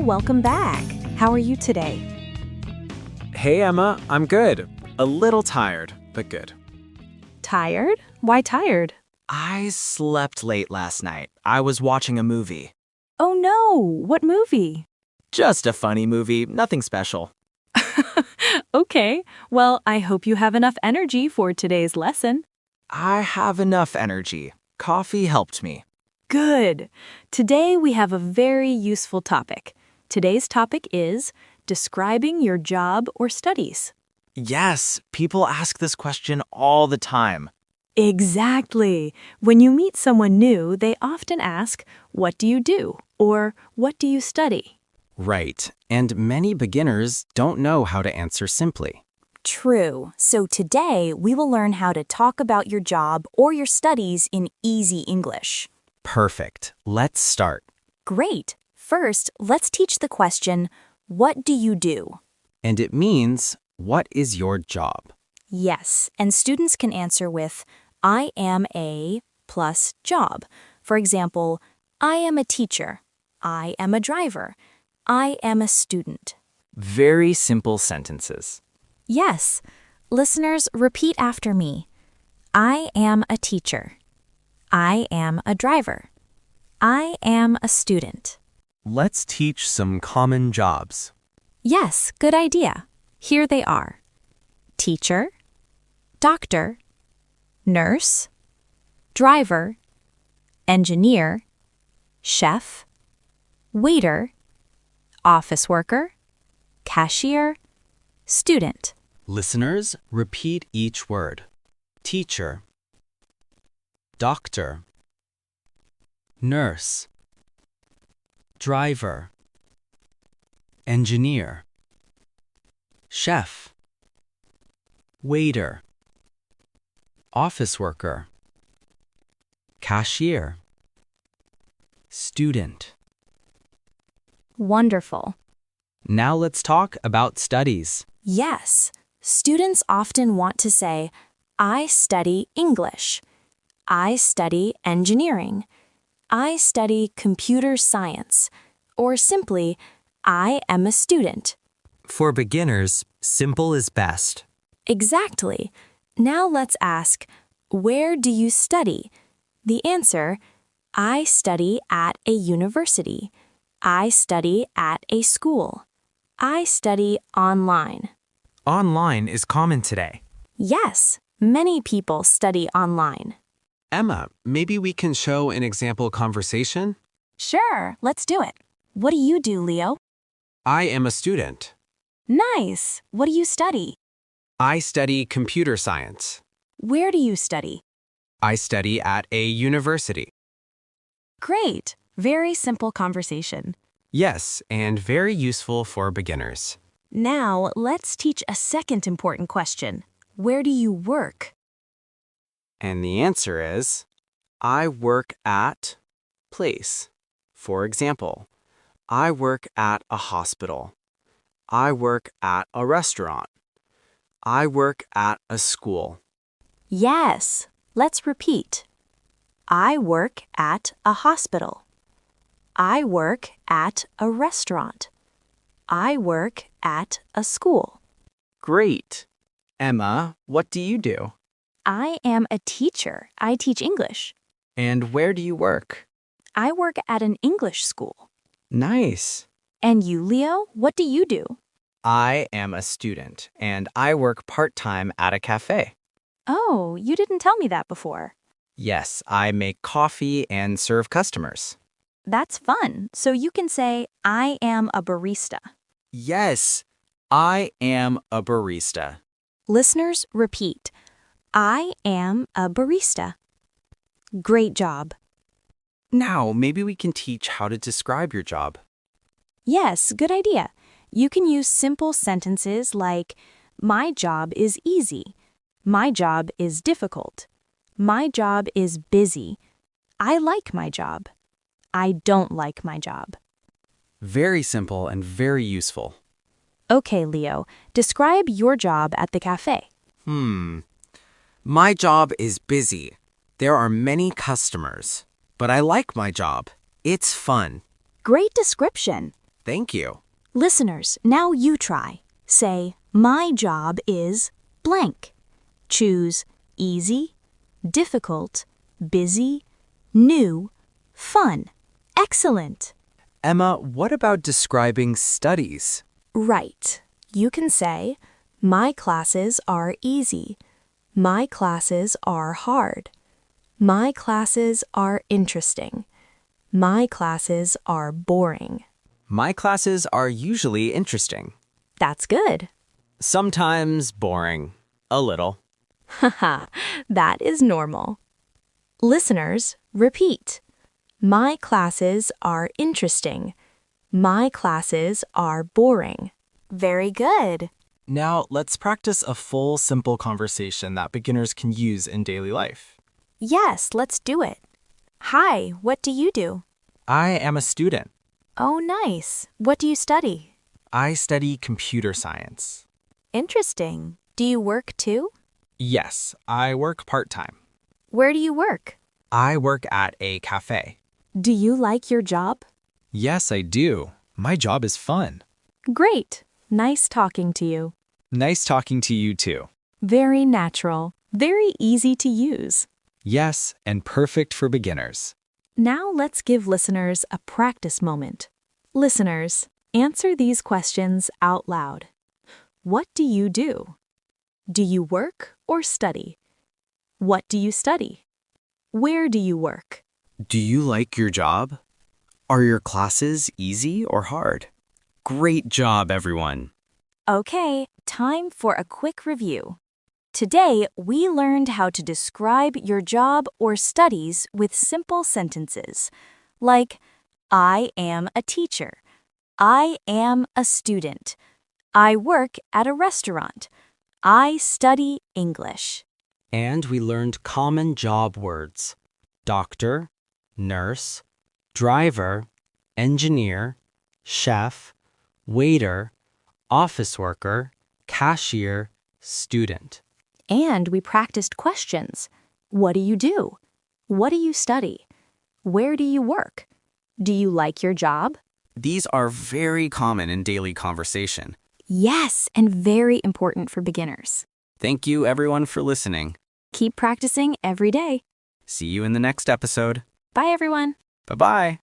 welcome back. How are you today? Hey, Emma, I'm good. A little tired, but good. Tired? Why tired? I slept late last night. I was watching a movie. Oh no, what movie? Just a funny movie, nothing special. Okay, well, I hope you have enough energy for today's lesson. I have enough energy. Coffee helped me. Good. Today we have a very useful topic. Today's topic is describing your job or studies. Yes, people ask this question all the time. Exactly. When you meet someone new, they often ask, "What do you do?" or "What do you study?" Right, and many beginners don't know how to answer simply. True. So today we will learn how to talk about your job or your studies in easy English. Perfect. Let's start. Great. First, let's teach the question, what do you do? And it means, what is your job? Yes, and students can answer with, I am a plus job. For example, I am a teacher. I am a driver. I am a student. Very simple sentences. Yes. Listeners, repeat after me. I am a teacher. I am a driver. I am a student. Let's teach some common jobs. Yes, good idea. Here they are. Teacher, doctor, nurse, driver, engineer, chef, waiter, office worker, cashier, student. Listeners, repeat each word. Teacher, doctor, nurse, driver, engineer, chef, waiter, office worker, cashier, student. Wonderful. Now let's talk about studies. Yes, students often want to say, I study English. I study engineering. I study computer science. Or simply, I am a student. For beginners, simple is best. Exactly. Now let's ask, where do you study? The answer, I study at a university. I study at a school. I study online. Online is common today. Yes, many people study online. Emma, maybe we can show an example conversation? Sure, let's do it. What do you do, Leo? I am a student. Nice. What do you study? I study computer science. Where do you study? I study at a university. Great. Very simple conversation. Yes, and very useful for beginners. Now, let's teach a second important question. Where do you work? And the answer is, I work at place. For example, I work at a hospital. I work at a restaurant. I work at a school. Yes. Let's repeat. I work at a hospital. I work at a restaurant. I work at a school. Great. Emma, what do you do? I am a teacher. I teach English. And where do you work? I work at an English school. Nice. And you, Leo, what do you do? I am a student, and I work part-time at a cafe. Oh, you didn't tell me that before. Yes, I make coffee and serve customers. That's fun. So you can say, I am a barista. Yes, I am a barista. Listeners, repeat. I am a barista. Great job. Now, maybe we can teach how to describe your job. Yes, good idea. You can use simple sentences like, my job is easy. My job is difficult. My job is busy. I like my job. I don't like my job. Very simple and very useful. Okay, Leo, describe your job at the cafe. My job is busy. There are many customers. But I like my job. It's fun. Great description. Thank you. Listeners, now you try. Say, my job is blank. Choose easy, difficult, busy, new, fun. Excellent. Emma, what about describing studies? Right. You can say, my classes are easy. My classes are hard. My classes are interesting. My classes are boring. My classes are usually interesting. That's good. Sometimes boring. A little. Haha, that is normal. Listeners, repeat. My classes are interesting. My classes are boring. Very good. Now, let's practice a full, simple conversation that beginners can use in daily life. Yes, let's do it. Hi, what do you do? I am a student. Oh, nice. What do you study? I study computer science. Interesting. Do you work too? Yes, I work part-time. Where do you work? I work at a cafe. Do you like your job? Yes, I do. My job is fun. Great. Nice talking to you. Nice talking to you too. Very natural. Very easy to use. Yes, and perfect for beginners. Now let's give listeners a practice moment. Listeners, answer these questions out loud. What do you do? Do you work or study? What do you study? Where do you work? Do you like your job? Are your classes easy or hard? Great job, everyone. Okay, time for a quick review. Today, we learned how to describe your job or studies with simple sentences, like, I am a teacher. I am a student. I work at a restaurant. I study English. And we learned common job words: doctor, nurse, driver, engineer, chef, waiter, office worker, cashier, student. And we practiced questions. What do you do? What do you study? Where do you work? Do you like your job? These are very common in daily conversation. Yes, and very important for beginners. Thank you, everyone, for listening. Keep practicing every day. See you in the next episode. Bye, everyone. Bye-bye.